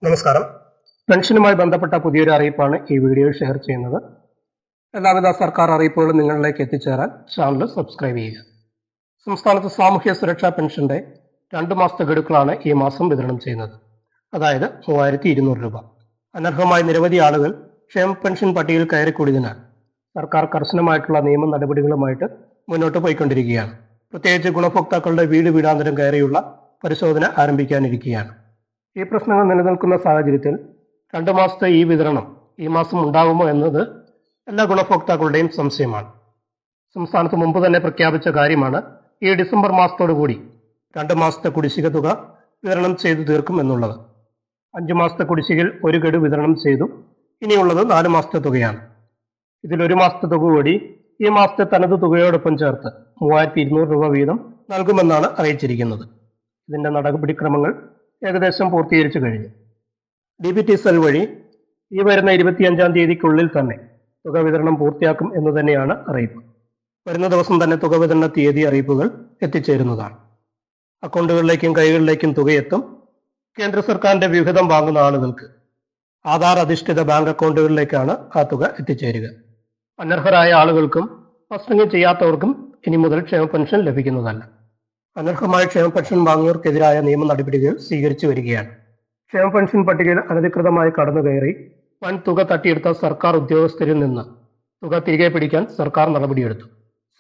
നമസ്കാരം. പെൻഷനുമായി ബന്ധപ്പെട്ട പുതിയൊരു അറിയിപ്പാണ് ഈ വീഡിയോയിൽ ഷെയർ ചെയ്യുന്നത്. എല്ലാവിധ സർക്കാർ അറിയിപ്പുകളും നിങ്ങളിലേക്ക് എത്തിച്ചേരാൻ ചാനൽ സബ്സ്ക്രൈബ് ചെയ്യുക. സംസ്ഥാനത്ത് സാമൂഹ്യ സുരക്ഷാ പെൻഷന്റെ 2 മാസത്തെ ഗഡുക്കളാണ് ഈ മാസം വിതരണം ചെയ്യുന്നത്. അതായത് 3200 രൂപ. അനർഹമായി നിരവധി ആളുകൾ ക്ഷേമ പെൻഷൻ പട്ടികയിൽ കയറിക്കൂടിയതിനാൽ സർക്കാർ കർശനമായിട്ടുള്ള നിയമ നടപടികളുമായിട്ട് മുന്നോട്ട് പോയിക്കൊണ്ടിരിക്കുകയാണ്. പ്രത്യേകിച്ച് ഗുണഭോക്താക്കളുടെ വീടാന്തരം കയറിയുള്ള പരിശോധന ആരംഭിക്കാനിരിക്കുകയാണ്. ഈ പ്രശ്നങ്ങൾ നിലനിൽക്കുന്ന സാഹചര്യത്തിൽ 2 മാസത്തെ ഈ വിതരണം ഈ മാസം ഉണ്ടാകുമോ എന്നത് എല്ലാ ഗുണഭോക്താക്കളുടെയും സംശയമാണ്. സംസ്ഥാനത്ത് മുമ്പ് തന്നെ പ്രഖ്യാപിച്ച കാര്യമാണ് ഈ ഡിസംബർ മാസത്തോടുകൂടി 2 മാസത്തെ കുടിശ്ശിക തുക വിതരണം ചെയ്തു തീർക്കും എന്നുള്ളത്. 5 മാസത്തെ കുടിശ്ശികയിൽ 1 ഗഡു വിതരണം ചെയ്തു. ഇനിയുള്ളത് 4 മാസത്തെ തുകയാണ്. ഇതിൽ 1 മാസത്തെ തുക കൂടി ഈ മാസത്തെ തനത് തുകയോടൊപ്പം ചേർത്ത് 3200 രൂപ വീതം നൽകുമെന്നാണ് അറിയിച്ചിരിക്കുന്നത്. ഇതിന്റെ നടപടിക്രമങ്ങൾ ഏകദേശം പൂർത്തീകരിച്ചു കഴിഞ്ഞു. DBT സെൽ വഴി ഈ വരുന്ന 25-ാം തീയതിക്കുള്ളിൽ തന്നെ തുക വിതരണം പൂർത്തിയാക്കും എന്ന് തന്നെയാണ് അറിയിപ്പ്. വരുന്ന ദിവസം തന്നെ തുക വിതരണ തീയതി അറിയിപ്പുകൾ എത്തിച്ചേരുന്നതാണ്. അക്കൗണ്ടുകളിലേക്കും കൈകളിലേക്കും തുകയെത്തും. കേന്ദ്ര സർക്കാരിന്റെ വിഹിതം വാങ്ങുന്ന ആളുകൾക്ക് ആധാർ അധിഷ്ഠിത ബാങ്ക് അക്കൗണ്ടുകളിലേക്കാണ് ആ തുക എത്തിച്ചേരുക. അനർഹരായ ആളുകൾക്കും മസ്റ്ററിംഗ് ചെയ്യാത്തവർക്കും ഇനി മുതൽ ക്ഷേമ പെൻഷൻ ലഭിക്കുന്നതല്ല. അനർഹമായ ക്ഷേമ പെൻഷൻ വാങ്ങിയവർക്കെതിരായ നിയമ നടപടികൾ സ്വീകരിച്ചു വരികയാണ്. ക്ഷേമ പെൻഷൻ പട്ടികയിൽ അനധികൃതമായി കടന്നുകയറി വൻ തുക തട്ടിയെടുത്ത സർക്കാർ ഉദ്യോഗസ്ഥരിൽ നിന്ന് തുക തിരികെ പിടിക്കാൻ സർക്കാർ നടപടിയെടുത്തു.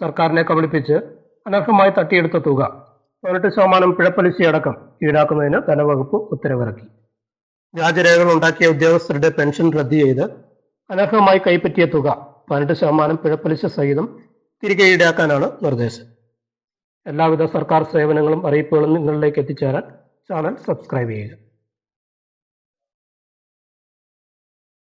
സർക്കാരിനെ കബളിപ്പിച്ച് അനർഹമായി തട്ടിയെടുത്ത തുക 18% പിഴപ്പലിശയടക്കം ഈടാക്കുന്നതിന് ധനവകുപ്പ് ഉത്തരവിറക്കി. വ്യാജരേഖകൾ ഉണ്ടാക്കിയ ഉദ്യോഗസ്ഥരുടെ പെൻഷൻ റദ്ദ് ചെയ്ത് അനർഹമായി കൈപ്പറ്റിയ തുക 18% പിഴപ്പലിശ സഹിതം തിരികെ ഈടാക്കാനാണ് നിർദ്ദേശം. എല്ലാവിധ സർക്കാർ സേവനങ്ങളും അറിയിപ്പുകളും നിങ്ങളിലേക്ക് എത്തിച്ചേരാൻ ചാനൽ സബ്സ്ക്രൈബ് ചെയ്യുക.